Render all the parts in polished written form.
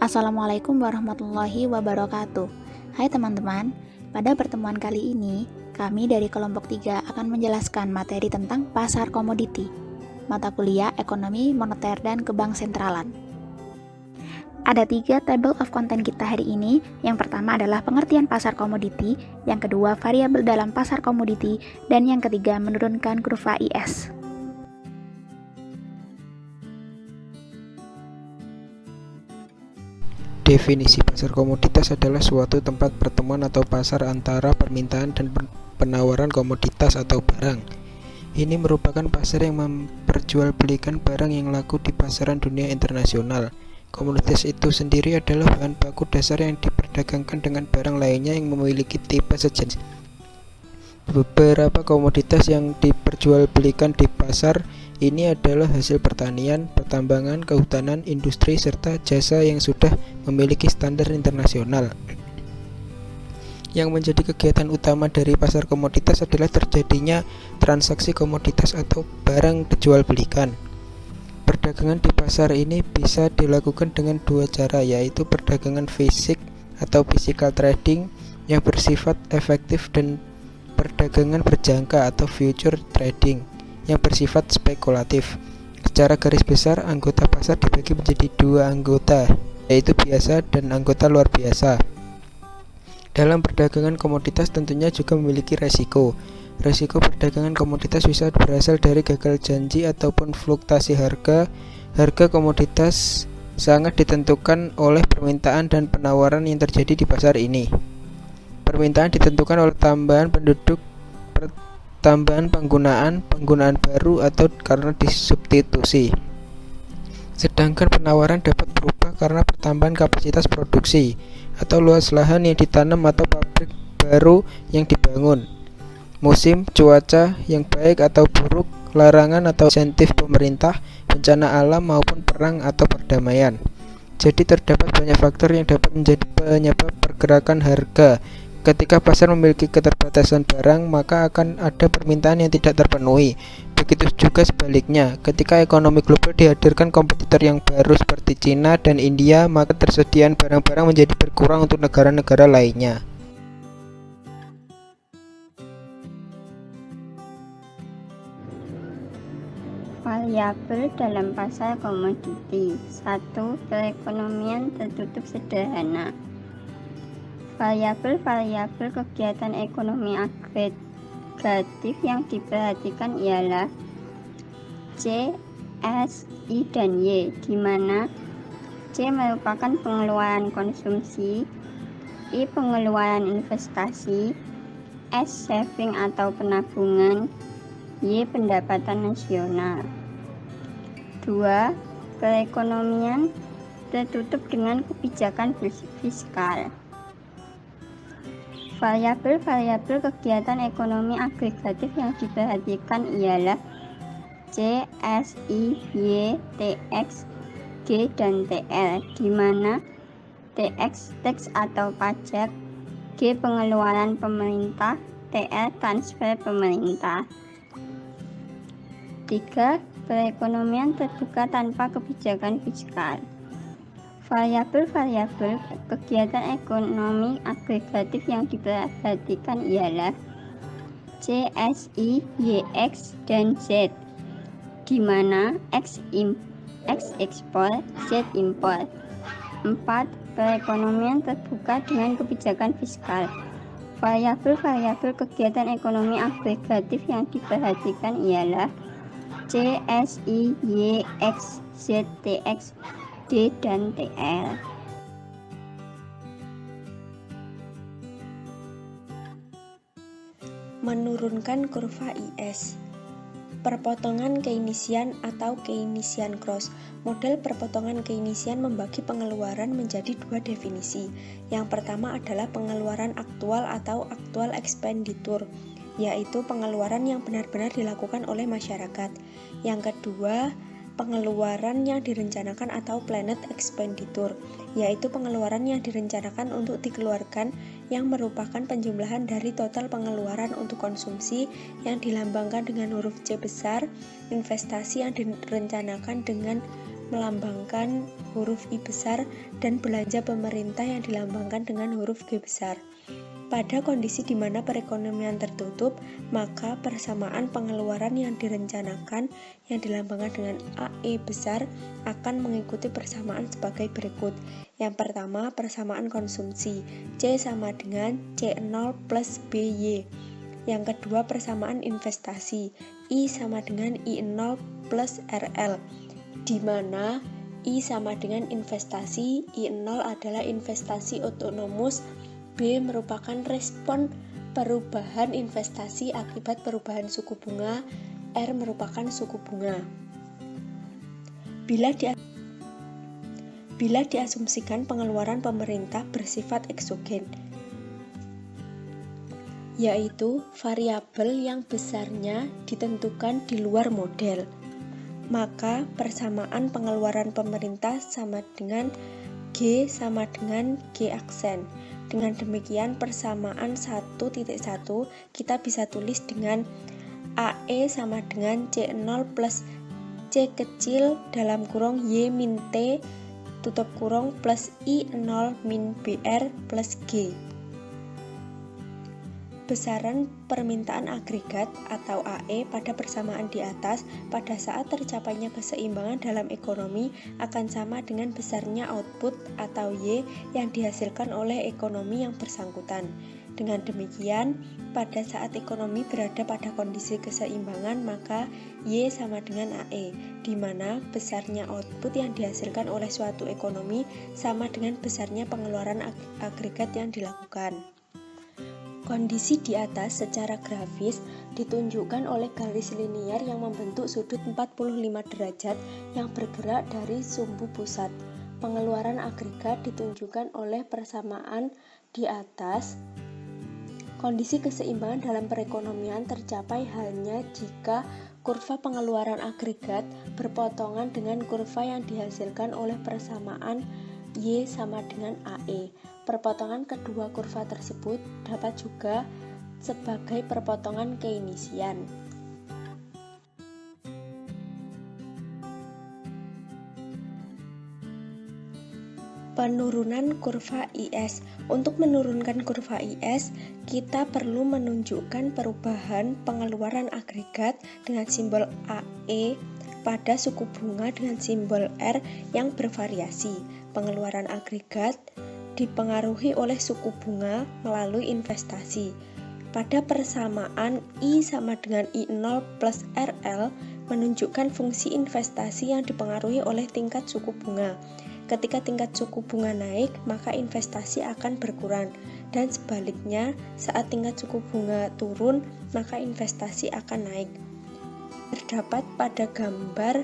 Assalamualaikum warahmatullahi wabarakatuh. Hai teman-teman, pada pertemuan kali ini, kami dari kelompok 3 akan menjelaskan materi tentang pasar komoditi, mata kuliah ekonomi, moneter, dan kebanksentralan. Ada 3 table of content kita hari ini. Yang pertama adalah pengertian pasar komoditi, yang kedua variabel dalam pasar komoditi, dan yang ketiga menurunkan kurva IS. Definisi pasar komoditas adalah suatu tempat pertemuan atau pasar antara permintaan dan penawaran komoditas atau barang. Ini merupakan pasar yang memperjualbelikan barang yang laku di pasaran dunia internasional. Komoditas itu sendiri adalah bahan baku dasar yang diperdagangkan dengan barang lainnya yang memiliki tipe sejenis. Beberapa komoditas yang diperjualbelikan di pasar ini adalah hasil pertanian, pertambangan, kehutanan, industri, serta jasa yang sudah memiliki standar internasional. Yang menjadi kegiatan utama dari pasar komoditas adalah terjadinya transaksi komoditas atau barang dijual-belikan. Perdagangan di pasar ini bisa dilakukan dengan 2 cara, yaitu perdagangan fisik atau physical trading yang bersifat efektif dan perdagangan berjangka atau future trading yang bersifat spekulatif. Secara garis besar, anggota pasar dibagi menjadi 2 anggota, yaitu biasa dan anggota luar biasa. Dalam perdagangan komoditas tentunya juga memiliki resiko. Resiko perdagangan komoditas bisa berasal dari gagal janji ataupun fluktuasi harga. Harga komoditas sangat ditentukan oleh permintaan dan penawaran yang terjadi di pasar ini. Permintaan ditentukan oleh tambahan penduduk, tambahan penggunaan baru, atau karena disubstitusi. Sedangkan penawaran dapat berubah karena pertambahan kapasitas produksi atau luas lahan yang ditanam atau pabrik baru yang dibangun, musim, cuaca yang baik atau buruk, larangan atau insentif pemerintah, bencana alam maupun perang atau perdamaian. Jadi terdapat banyak faktor yang dapat menjadi penyebab pergerakan harga. Ketika pasar memiliki keterbatasan barang, maka akan ada permintaan yang tidak terpenuhi. Begitu juga sebaliknya, ketika ekonomi global dihadirkan kompetitor yang baru seperti Cina dan India, maka tersediaan barang-barang menjadi berkurang untuk negara-negara lainnya. Variabel dalam pasar komoditi. 1. Perekonomian tertutup sederhana. Variabel-variabel kegiatan ekonomi agregatif yang diperhatikan ialah C, S, I, dan Y, di mana C merupakan pengeluaran konsumsi, I pengeluaran investasi, S saving atau penabungan, Y pendapatan nasional. 2. Perekonomian tertutup dengan kebijakan fiskal. Variabel-variabel kegiatan ekonomi agregatif yang diperhatikan ialah C, S, I, Y, TX, G, dan TL, di mana TX tax atau pajak, G pengeluaran pemerintah, TL transfer pemerintah. 3. Perekonomian terbuka tanpa kebijakan fiskal. Variabel-variabel kegiatan ekonomi agregatif yang diperhatikan ialah C, S, I, Y, X, dan Z, di mana X ekspor, Z impor. 4. Perekonomian terbuka dengan kebijakan fiskal. Variabel-variabel kegiatan ekonomi agregatif yang diperhatikan ialah C, S, I, Y, X, Z, TX, D, dan TL. Menurunkan kurva IS. Perpotongan Keynesian atau Keynesian Cross. Model perpotongan Keynesian membagi pengeluaran menjadi 2 definisi. Yang pertama adalah pengeluaran aktual atau actual expenditure, yaitu pengeluaran yang benar-benar dilakukan oleh masyarakat. Yang kedua, pengeluaran yang direncanakan atau planned expenditure, yaitu pengeluaran yang direncanakan untuk dikeluarkan yang merupakan penjumlahan dari total pengeluaran untuk konsumsi yang dilambangkan dengan huruf C besar, investasi yang direncanakan dengan melambangkan huruf I besar dan belanja pemerintah yang dilambangkan dengan huruf G besar. Pada kondisi di mana perekonomian tertutup, maka persamaan pengeluaran yang direncanakan yang dilambangkan dengan AE besar akan mengikuti persamaan sebagai berikut. Yang pertama, persamaan konsumsi, C sama dengan C0 plus BY. Yang kedua, persamaan investasi, I sama dengan I0 plus RL, di mana I sama dengan investasi, I0 adalah investasi otonomus, B merupakan respon perubahan investasi akibat perubahan suku bunga, R merupakan suku bunga. Bila diasumsikan pengeluaran pemerintah bersifat eksogen, yaitu variabel yang besarnya ditentukan di luar model, maka persamaan pengeluaran pemerintah sama dengan G sama dengan G aksen. Dengan demikian persamaan 1.1 kita bisa tulis dengan AE sama dengan C0 plus C kecil dalam kurung Y min T tutup kurung plus I0 min BR plus G. Besaran permintaan agregat atau AE pada persamaan di atas pada saat tercapainya keseimbangan dalam ekonomi akan sama dengan besarnya output atau Y yang dihasilkan oleh ekonomi yang bersangkutan. Dengan demikian, pada saat ekonomi berada pada kondisi keseimbangan maka Y sama dengan AE, di mana besarnya output yang dihasilkan oleh suatu ekonomi sama dengan besarnya pengeluaran agregat yang dilakukan. Kondisi di atas secara grafis ditunjukkan oleh garis linier yang membentuk sudut 45 derajat yang bergerak dari sumbu pusat. Pengeluaran agregat ditunjukkan oleh persamaan di atas. Kondisi keseimbangan dalam perekonomian tercapai hanya jika kurva pengeluaran agregat berpotongan dengan kurva yang dihasilkan oleh persamaan Y sama dengan AE. Perpotongan kedua kurva tersebut dapat juga sebagai perpotongan Keynesian. Penurunan kurva IS. Untuk menurunkan kurva IS, kita perlu menunjukkan perubahan pengeluaran agregat dengan simbol AE pada suku bunga dengan simbol R yang bervariasi. Pengeluaran agregat dipengaruhi oleh suku bunga melalui investasi. Pada persamaan I sama dengan I0 plus RL menunjukkan fungsi investasi yang dipengaruhi oleh tingkat suku bunga. Ketika tingkat suku bunga naik, maka investasi akan berkurang, dan sebaliknya, saat tingkat suku bunga turun, maka investasi akan naik. Terdapat pada gambar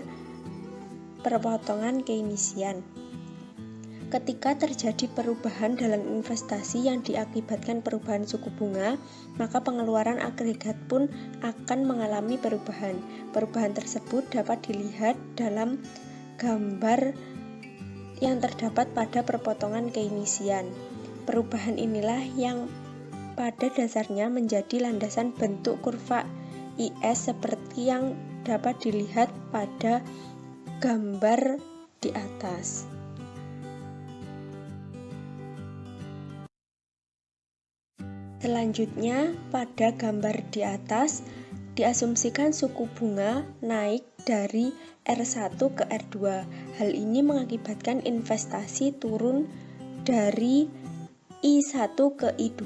perpotongan Keynesian. Ketika terjadi perubahan dalam investasi yang diakibatkan perubahan suku bunga, maka pengeluaran agregat pun akan mengalami perubahan. Perubahan tersebut dapat dilihat dalam gambar yang terdapat pada perpotongan Keynesian. Perubahan inilah yang pada dasarnya menjadi landasan bentuk kurva IS seperti yang dapat dilihat pada gambar di atas. Selanjutnya, pada gambar di atas, diasumsikan suku bunga naik dari R1 ke R2. Hal ini mengakibatkan investasi turun dari I1 ke I2.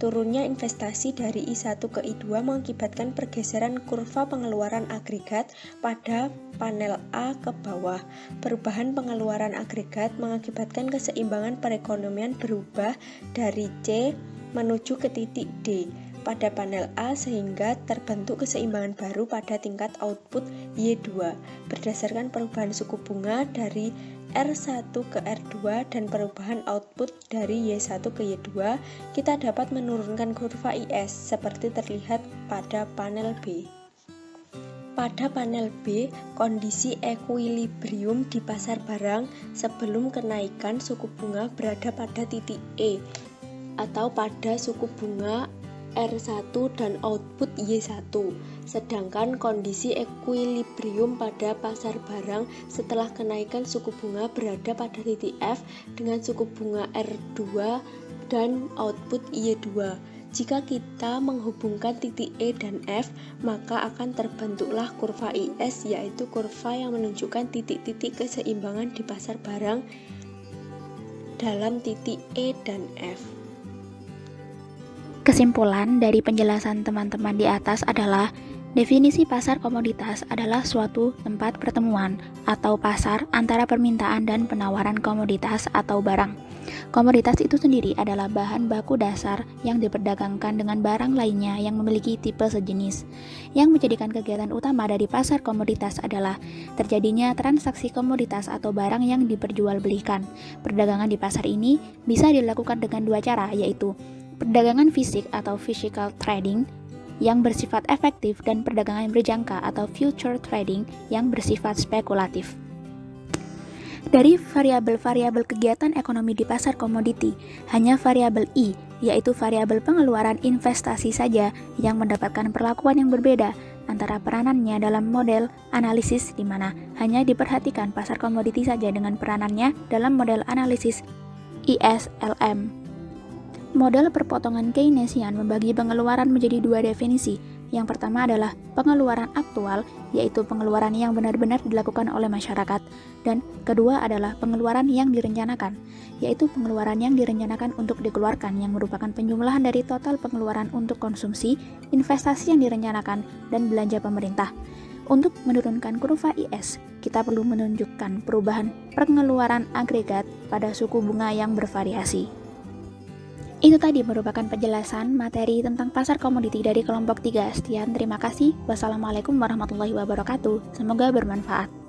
Turunnya investasi dari I1 ke I2 mengakibatkan pergeseran kurva pengeluaran agregat pada panel A ke bawah. Perubahan pengeluaran agregat mengakibatkan keseimbangan perekonomian berubah dari C menuju ke titik D pada panel A sehingga terbentuk keseimbangan baru pada tingkat output Y2 berdasarkan perubahan suku bunga dari R1 ke R2 dan perubahan output dari Y1 ke Y2, kita dapat menurunkan kurva IS seperti terlihat pada panel B. Pada panel B, kondisi ekuilibrium di pasar barang sebelum kenaikan suku bunga berada pada titik E atau pada suku bunga R1 dan output Y1. Sedangkan kondisi ekuilibrium pada pasar barang setelah kenaikan suku bunga berada pada titik F dengan suku bunga R2 dan output Y2. Jika kita menghubungkan titik E dan F, maka akan terbentuklah kurva IS, yaitu kurva yang menunjukkan titik-titik keseimbangan di pasar barang dalam titik E dan F. Kesimpulan dari penjelasan teman-teman di atas adalah definisi pasar komoditas adalah suatu tempat pertemuan atau pasar antara permintaan dan penawaran komoditas atau barang. Komoditas itu sendiri adalah bahan baku dasar yang diperdagangkan dengan barang lainnya yang memiliki tipe sejenis. Yang menjadikan kegiatan utama dari pasar komoditas adalah terjadinya transaksi komoditas atau barang yang diperjualbelikan. Perdagangan di pasar ini bisa dilakukan dengan dua cara, yaitu perdagangan fisik atau physical trading yang bersifat efektif dan perdagangan berjangka atau future trading yang bersifat spekulatif. Dari variabel-variabel kegiatan ekonomi di pasar komoditi, hanya variabel I, yaitu variabel pengeluaran investasi saja yang mendapatkan perlakuan yang berbeda antara peranannya dalam model analisis, di mana hanya diperhatikan pasar komoditi saja dengan peranannya dalam model analisis ISLM. Model perpotongan Keynesian membagi pengeluaran menjadi dua definisi. Yang pertama adalah pengeluaran aktual, yaitu pengeluaran yang benar-benar dilakukan oleh masyarakat, dan kedua adalah pengeluaran yang direncanakan, yaitu pengeluaran yang direncanakan untuk dikeluarkan, yang merupakan penjumlahan dari total pengeluaran untuk konsumsi, investasi yang direncanakan, dan belanja pemerintah. Untuk menurunkan kurva IS, kita perlu menunjukkan perubahan pengeluaran agregat pada suku bunga yang bervariasi. Itu tadi merupakan penjelasan materi tentang pasar komoditi dari kelompok 3. Sekian, terima kasih. Wassalamualaikum warahmatullahi wabarakatuh. Semoga bermanfaat.